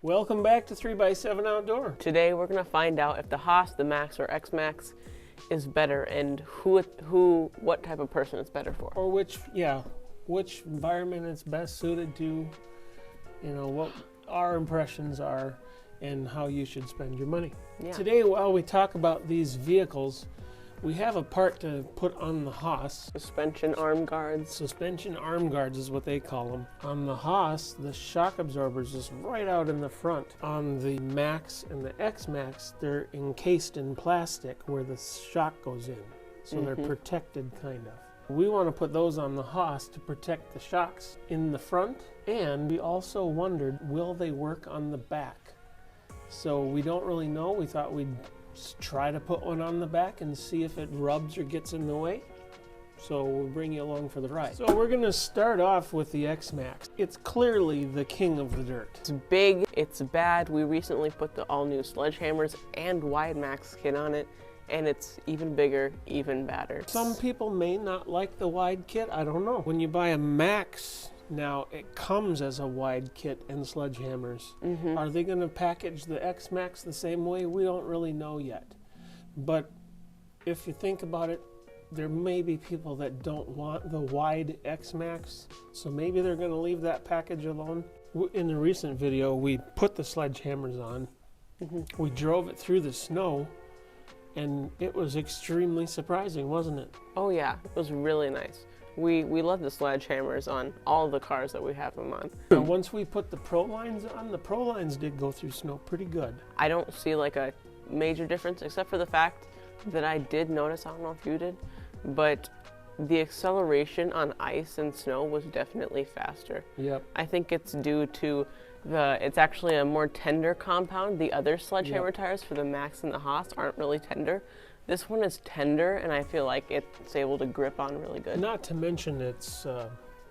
Welcome back to 3x7 Outdoor. Today we're going to find out if the Haas, the Maxx, or Xmaxx is better and what type of person it's better for. Or which environment it's best suited to, what our impressions are and how you should spend your money. Yeah. Today, while we talk about these vehicles, we have a part to put on the Haas. Suspension arm guards. Suspension arm guards is what they call them. On the Haas, the shock absorbers is right out in the front. On the Maxx and the Xmaxx, they're encased in plastic where the shock goes in. So they're protected, kind of. We want to put those on the Haas to protect the shocks in the front. And we also wondered, will they work on the back? So we don't really know. We thought we'd try to put one on the back and see if it rubs or gets in the way. So we'll bring you along for the ride. So we're going to start off with the Xmaxx. It's clearly the king of the dirt. It's big, it's bad. We recently put the all-new sledgehammers and wide Maxx kit on it, and it's even bigger, even badder. Some people may not like the wide kit. I don't know. When you buy a Maxx, now it comes as a wide kit and sledgehammers. Are they going to package the Xmaxx the same way? We don't really know yet. But if you think about it, there may be people that don't want the wide Xmaxx, so maybe they're going to leave that package alone. In the recent video, we put the sledgehammers on. We drove it through the snow, and it was extremely surprising, wasn't it? Oh yeah, it was really nice. We love the sledgehammers on all the cars that we have them on. And once we put the Pro Lines on, the Pro Lines did go through snow pretty good. I don't see like a major difference, except for the fact that I did notice, I don't know if you did, but the acceleration on ice and snow was definitely faster. Yep. I think it's due to it's actually a more tender compound. The other sledgehammer tires for the Maxx and the Haas aren't really tender. This one is tender, and I feel like it's able to grip on really good. Not to mention it's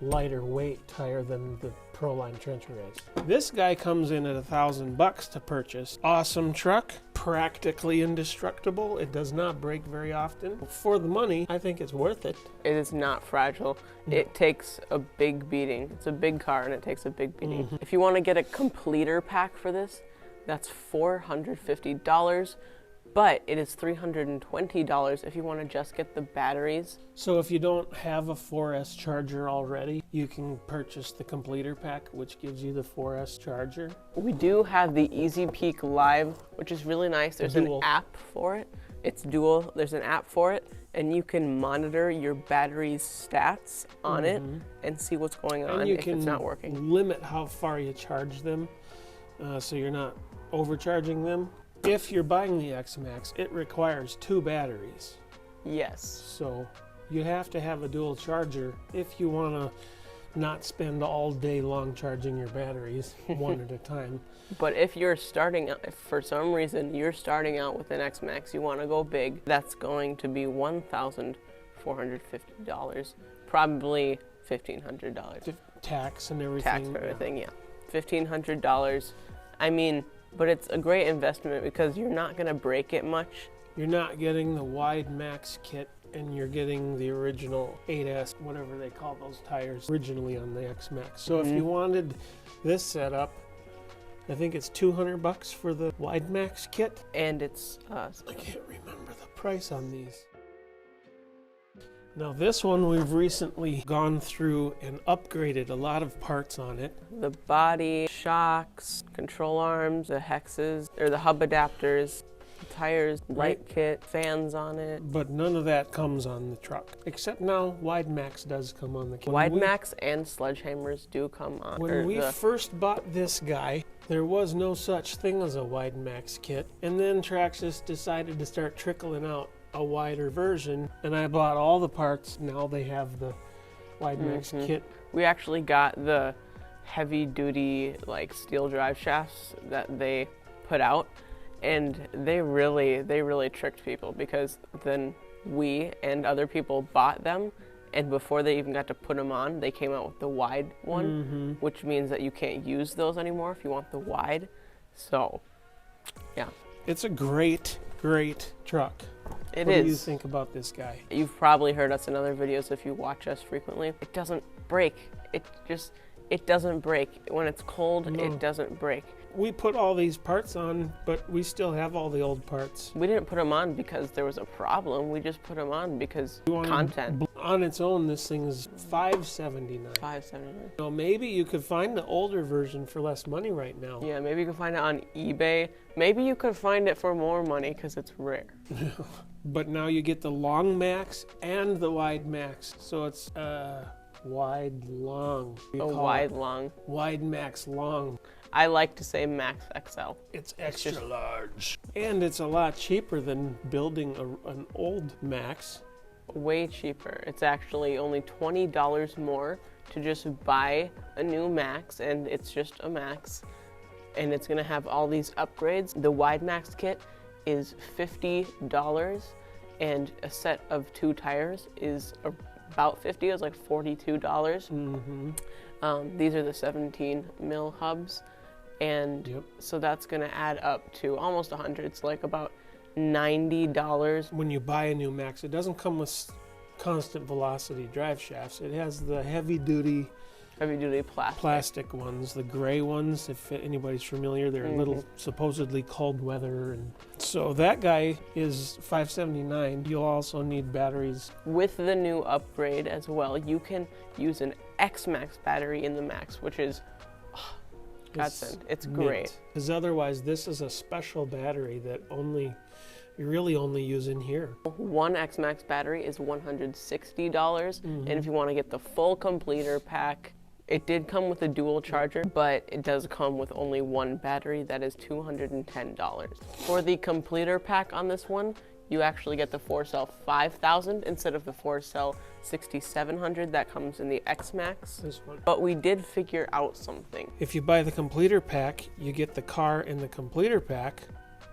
lighter weight tire than the Proline Trencher is. This guy comes in at $1,000 to purchase. Awesome truck, practically indestructible. It does not break very often. For the money, I think it's worth it. It is not fragile. No. It takes a big beating. It's a big car, and it takes a big beating. If you want to get a completer pack for this, that's $450. But it is $320 if you want to just get the batteries. So if you don't have a 4S charger already, you can purchase the completer pack, which gives you the 4S charger. We do have the Easy Peak Live, which is really nice. There's an app for it. It's dual. There's an app for it, and you can monitor your battery's stats on it and see what's going on if it's not working. You can limit how far you charge them, so you're not overcharging them. If you're buying the Xmaxx, it requires 2 batteries. Yes. So you have to have a dual charger if you want to not spend all day long charging your batteries one at a time. But if you're starting out, if for some reason you're starting out with an Xmaxx, you want to go big, that's going to be $1,450, probably $1,500. Tax and everything. Tax for everything, yeah. $1,500. I mean, but it's a great investment because you're not going to break it much. You're not getting the wide Maxx kit, and you're getting the original 8S, whatever they call those tires, originally on the Xmaxx. So if you wanted this setup, I think it's $200 for the wide Maxx kit. And it's I can't remember the price on these. Now this one, we've recently gone through and upgraded a lot of parts on it. The body, shocks, control arms, the hexes, or the hub adapters, the tires, light kit, fans on it. But none of that comes on the truck. Except now, wide Maxx does come on the kit. Wide Maxx and sledgehammers do come on. When we first bought this guy, there was no such thing as a wide Maxx kit. And then Traxxas decided to start trickling out a wider version, and I bought all the parts. Now they have the wide Maxx kit. We actually got the heavy duty like steel drive shafts that they put out, and they really tricked people, because then we and other people bought them, and before they even got to put them on, they came out with the wide one, which means that you can't use those anymore if you want the wide. So yeah, it's a great truck. What do you think about this guy? You've probably heard us in other videos if you watch us frequently. It doesn't break. it doesn't break. When it's cold, No. it doesn't break. We put all these parts on, but we still have all the old parts. We didn't put them on because there was a problem. We just put them on because content. On its own, this thing is $579. $5.79. So maybe you could find the older version for less money right now. Yeah, maybe you can find it on eBay. Maybe you could find it for more money because it's rare. But now you get the long Maxx and the wide Maxx. So it's wide long. Long. Wide Maxx long. I like to say Maxx XL. It's extra large. And it's a lot cheaper than building an old Maxx. Way cheaper. It's actually only $20 more to just buy a new Maxx, and it's just a Maxx. And it's gonna have all these upgrades. The wide Maxx kit is $50, and a set of 2 tires is about $50. It's like $42. These are the 17 mil hubs, and so that's gonna add up to almost $100. It's like about $90. When you buy a new Maxx, it doesn't come with constant velocity drive shafts. It has the heavy duty plastic ones, the gray ones. If anybody's familiar, they're a little supposedly cold weather, and so that guy is $579. You'll also need batteries. With the new upgrade as well, you can use an Xmaxx battery in the Maxx, which is godsend. It's great. Because otherwise, this is a special battery that you really only use in here. One Xmaxx battery is $160, and if you want to get the full completer pack, it did come with a dual charger, but it does come with only one battery. That is $210. For the completer pack on this one, you actually get the 4-cell 5000 instead of the 4-cell 6700 that comes in the Xmaxx. This one. But we did figure out something. If you buy the completer pack, you get the car in the completer pack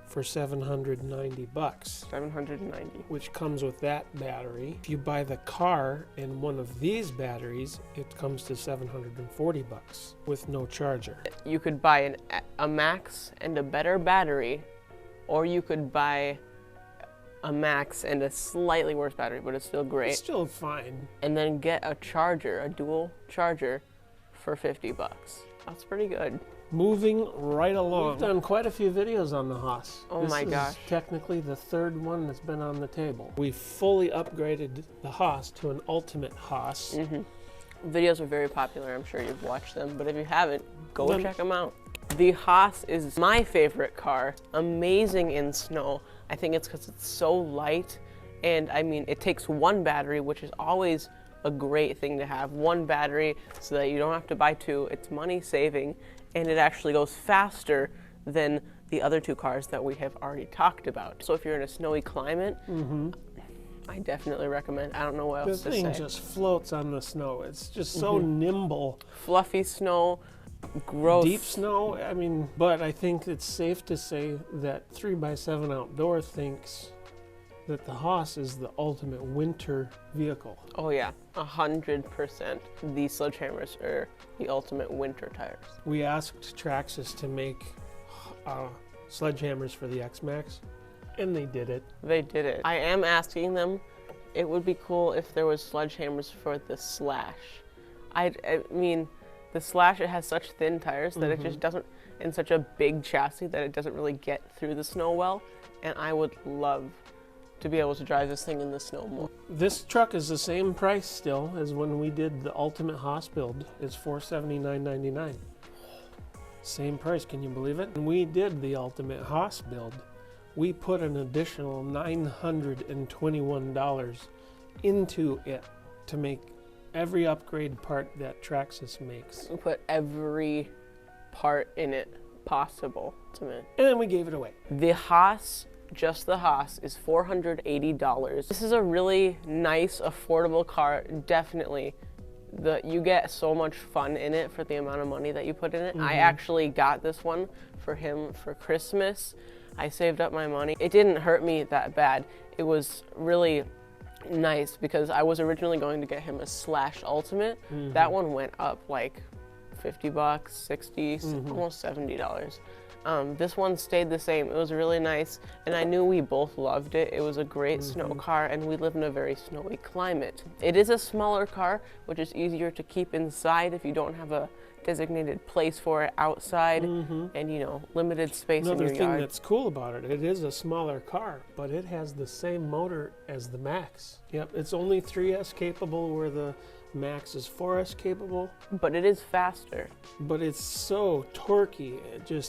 for $790. $790. Which comes with that battery. If you buy the car and one of these batteries, it comes to $740 with no charger. You could buy a Maxx and a better battery, or you could buy a Maxx and a slightly worse battery, but it's still great. It's still fine. And then get a charger, a dual charger, for $50. That's pretty good. Moving right along. We've done quite a few videos on the Haas. Oh my gosh. This is technically the 3rd one that's been on the table. We fully upgraded the Haas to an ultimate Haas. Videos are very popular. I'm sure you've watched them, but if you haven't, go check them out. The Haas is my favorite car. Amazing in snow. I think it's because it's so light, and I mean, it takes one battery, which is always a great thing to have. One battery so that you don't have to buy 2. It's money saving, and it actually goes faster than the other 2 cars that we have already talked about. So if you're in a snowy climate, I definitely recommend. I don't know what else to say. The thing just floats on the snow. It's just so nimble. Fluffy snow, gross. Deep snow, I mean, but I think it's safe to say that 3x7 Outdoor thinks that the Haas is the ultimate winter vehicle. Oh yeah, 100%. These sledgehammers are the ultimate winter tires. We asked Traxxas to make sledgehammers for the Xmaxx, and they did it. They did it. I am asking them, it would be cool if there was sledgehammers for the Slash. I mean, the Slash, it has such thin tires that it just doesn't, and such a big chassis that it doesn't really get through the snow well, and I would love to be able to drive this thing in the snow more. This truck is the same price still as when we did the ultimate Haas build. It's $479.99. Same price, can you believe it? When we did the ultimate Haas build, we put an additional $921 into it to make every upgrade part that Traxxas makes. We put every part in it possible to make. And then we gave it away. The Haas, just the Haas, is $480. This is a really nice, affordable car. Definitely, you get so much fun in it for the amount of money that you put in it. I actually got this one for him for Christmas. I saved up my money. It didn't hurt me that bad. It was really nice because I was originally going to get him a Slash Ultimate. That one went up like $50, 60, almost $70. This one stayed the same. It was really nice, and I knew we both loved it. It was a great snow car, and we live in a very snowy climate. It is a smaller car, which is easier to keep inside if you don't have a designated place for it outside, and you know, limited space Another in your thing yard. that's cool about it, it is a smaller car, but it has the same motor as the Maxx. Yep, it's only 3S capable where the Maxx is 4S capable. But it is faster. But it's so torquey.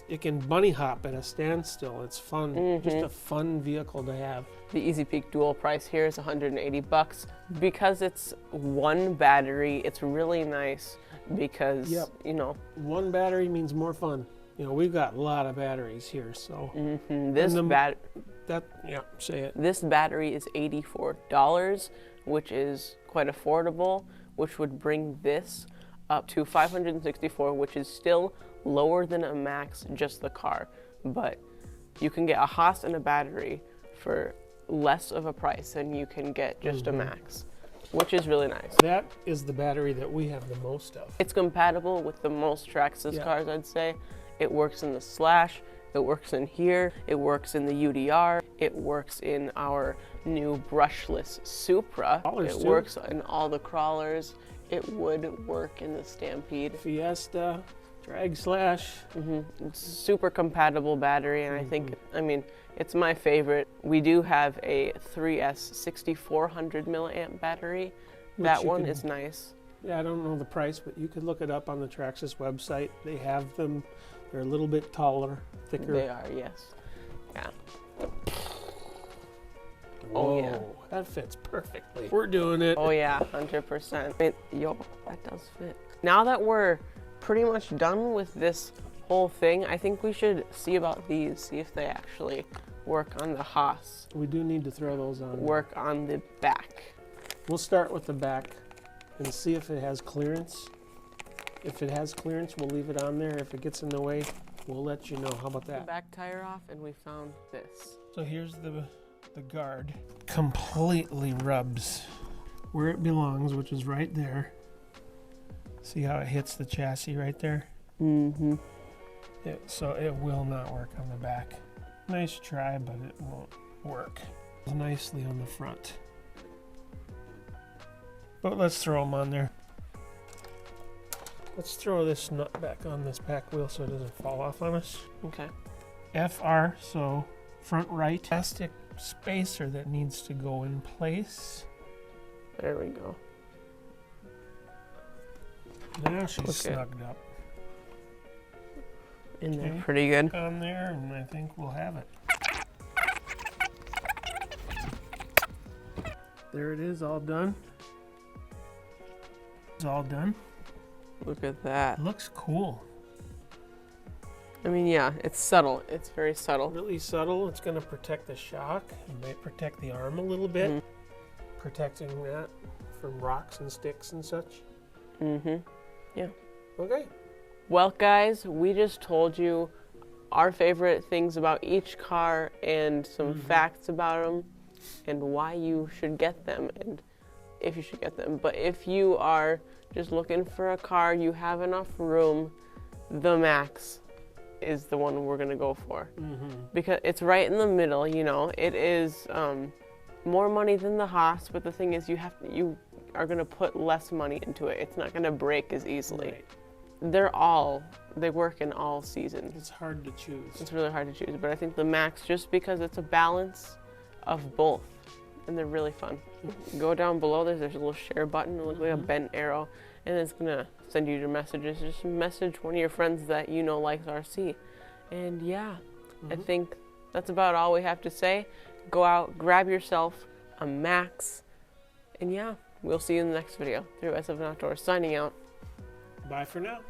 It can bunny hop at a standstill. It's fun. Just a fun vehicle to have. The Easy Peak dual price here is $180. Because it's one battery, it's really nice because, you know. One battery means more fun. You know, we've got a lot of batteries here, so. Say it. This battery is $84, which is quite affordable, which would bring this up to $564, which is still lower than a Maxx, just the car. But you can get a Haas and a battery for less of a price than you can get just a Maxx, which is really nice. That is the battery that we have the most of. It's compatible with the most Traxxas cars, I'd say. It works in the Slash, it works in here, it works in the UDR, it works in our new brushless Supra, it works in all the crawlers, it would work in the Stampede. Fiesta, Drag Slash. It's a super compatible battery, and I think, I mean, it's my favorite. We do have a 3S 6400 milliamp battery. That one is nice. Yeah, I don't know the price, but you could look it up on the Traxxas website. They have them. They're a little bit taller, thicker. They are, yes. Yeah. Whoa, oh yeah, that fits perfectly. We're doing it. Oh yeah, 100%. Yo, that does fit. Now that we're pretty much done with this whole thing, I think we should see about these, see if they actually work on the Haas. We do need to throw those on. Work on the back. We'll start with the back and see if it has clearance. If it has clearance, we'll leave it on there. If it gets in the way, we'll let you know. How about that? The back tire off, and we found this. So here's the guard. Completely rubs where it belongs, which is right there. See how it hits the chassis right there? So it will not work on the back. Nice try, but it won't work nicely on the front. But let's throw them on there. Let's throw this nut back on this back wheel so it doesn't fall off on us. Okay. FR, so front right. Plastic spacer that needs to go in place. There we go. Now she's snugged up. In there, pretty good. On there, and I think we'll have it. There it is, all done. It's all done. Look at that. It looks cool. I mean, yeah, it's subtle. It's very subtle. Really subtle. It's going to protect the shock. It might protect the arm a little bit. Protecting that from rocks and sticks and such. Yeah. Okay. Well, guys, we just told you our favorite things about each car and some facts about them and why you should get them and if you should get them. But if you are just looking for a car, you have enough room, the Maxx is the one we're going to go for. Because it's right in the middle, you know. It is more money than the Haas, but the thing is you are going to put less money into it. It's not going to break as easily. Right. They work in all seasons. It's hard to choose. It's really hard to choose, but I think the Maxx, just because it's a balance of both, and they're really fun. Go down below, there's a little share button, it looks like a bent arrow, and it's gonna send you your messages. Just message one of your friends that you know likes RC. And yeah, I think that's about all we have to say. Go out, grab yourself a Maxx, and yeah, we'll see you in the next video. 3S of Outdoors signing out. Bye for now.